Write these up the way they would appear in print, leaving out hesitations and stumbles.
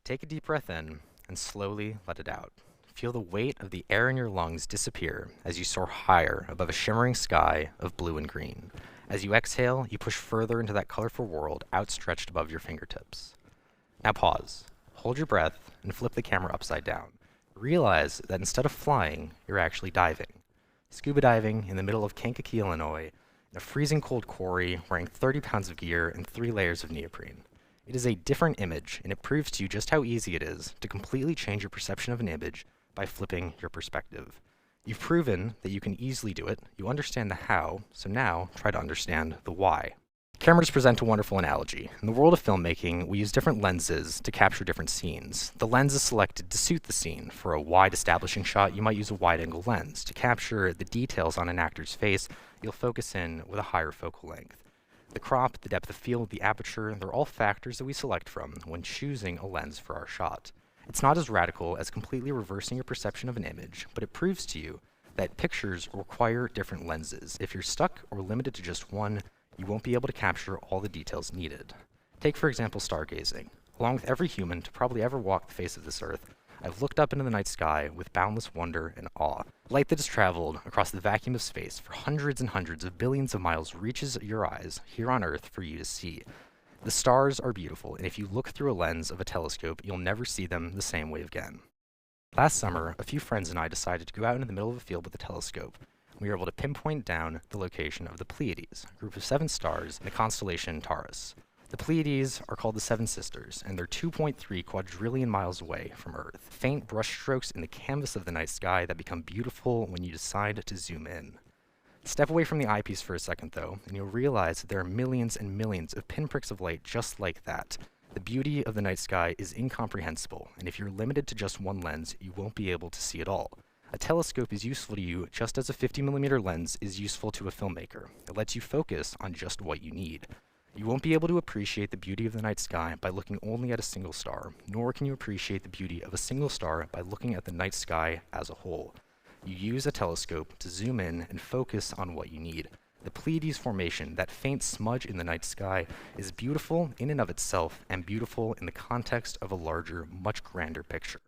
Take a deep breath in and slowly let it out. Feel the weight of the air in your lungs disappear as you soar higher above a shimmering sky of blue and green. As you exhale, you push further into that colorful world outstretched above your fingertips. Now pause, hold your breath, and flip the camera upside down. Realize that instead of flying, you're actually diving. Scuba diving in the middle of Kankakee, Illinois, in a freezing cold quarry wearing 30 pounds of gear and 3 layers of neoprene. It is a different image, and it proves to you just how easy it is to completely change your perception of an image by flipping your perspective. You've proven that you can easily do it, you understand the how, so now try to understand the why. Cameras present a wonderful analogy. In the world of filmmaking, we use different lenses to capture different scenes. The lens is selected to suit the scene. For a wide establishing shot, you might use a wide-angle lens. To capture the details on an actor's face, you'll focus in with a higher focal length. The crop, the depth of field, the aperture, they're all factors that we select from when choosing a lens for our shot. It's not as radical as completely reversing your perception of an image, but it proves to you that pictures require different lenses. If you're stuck or limited to just one, you won't be able to capture all the details needed. Take, for example, stargazing. Along with every human to probably ever walk the face of this earth, I've looked up into the night sky with boundless wonder and awe. Light that has traveled across the vacuum of space for hundreds and hundreds of billions of miles reaches your eyes here on Earth for you to see. The stars are beautiful, and if you look through a lens of a telescope, you'll never see them the same way again. Last summer, a few friends and I decided to go out into the middle of a field with a telescope. We were able to pinpoint down the location of the Pleiades, a group of 7 stars in the constellation Taurus. The Pleiades are called the Seven Sisters, and they're 2.3 quadrillion miles away from Earth. Faint brushstrokes in the canvas of the night sky that become beautiful when you decide to zoom in. Step away from the eyepiece for a second, though, and you'll realize that there are millions and millions of pinpricks of light just like that. The beauty of the night sky is incomprehensible, and if you're limited to just one lens, you won't be able to see it all. A telescope is useful to you just as a 50mm lens is useful to a filmmaker. It lets you focus on just what you need. You won't be able to appreciate the beauty of the night sky by looking only at a single star, nor can you appreciate the beauty of a single star by looking at the night sky as a whole. You use a telescope to zoom in and focus on what you need. The Pleiades formation, that faint smudge in the night sky, is beautiful in and of itself and beautiful in the context of a larger, much grander picture.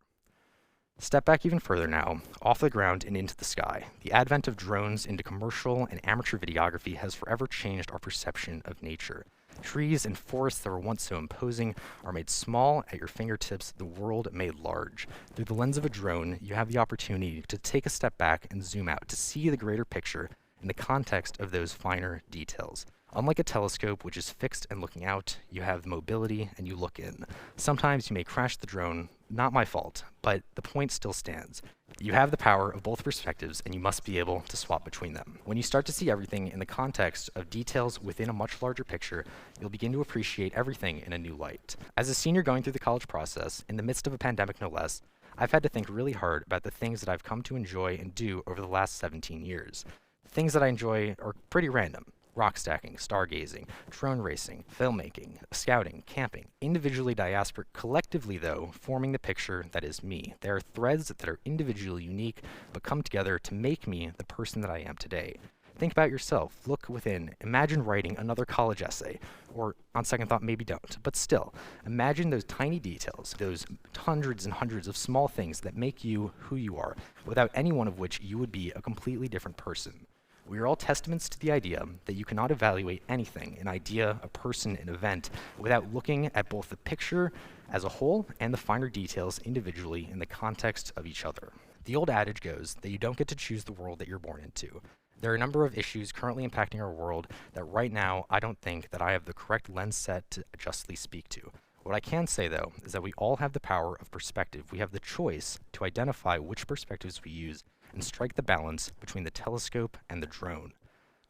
Step back even further now, off the ground and into the sky. The advent of drones into commercial and amateur videography has forever changed our perception of nature. Trees and forests that were once so imposing are made small at your fingertips, the world made large. Through the lens of a drone, you have the opportunity to take a step back and zoom out, to see the greater picture in the context of those finer details. Unlike a telescope, which is fixed and looking out, you have mobility and you look in. Sometimes you may crash the drone, not my fault, but the point still stands. You have the power of both perspectives and you must be able to swap between them. When you start to see everything in the context of details within a much larger picture, you'll begin to appreciate everything in a new light. As a senior going through the college process, in the midst of a pandemic no less, I've had to think really hard about the things that I've come to enjoy and do over the last 17 years. The things that I enjoy are pretty random. Rock stacking, stargazing, drone racing, filmmaking, scouting, camping, individually diasporic, collectively though, forming the picture that is me. There are threads that are individually unique, but come together to make me the person that I am today. Think about yourself, look within, imagine writing another college essay, or on second thought, maybe don't, but still, imagine those tiny details, those hundreds and hundreds of small things that make you who you are, without any one of which you would be a completely different person. We are all testaments to the idea that you cannot evaluate anything, an idea, a person, an event, without looking at both the picture as a whole and the finer details individually in the context of each other. The old adage goes that you don't get to choose the world that you're born into. There are a number of issues currently impacting our world that right now I don't think that I have the correct lens set to justly speak to. What I can say, though, is that we all have the power of perspective. We have the choice to identify which perspectives we use and strike the balance between the telescope and the drone.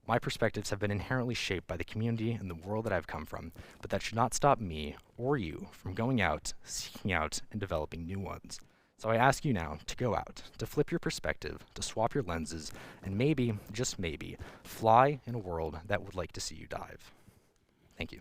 My perspectives have been inherently shaped by the community and the world that I've come from, but that should not stop me or you from going out, seeking out, and developing new ones. So I ask you now to go out, to flip your perspective, to swap your lenses, and maybe, just maybe, fly in a world that would like to see you dive. Thank you.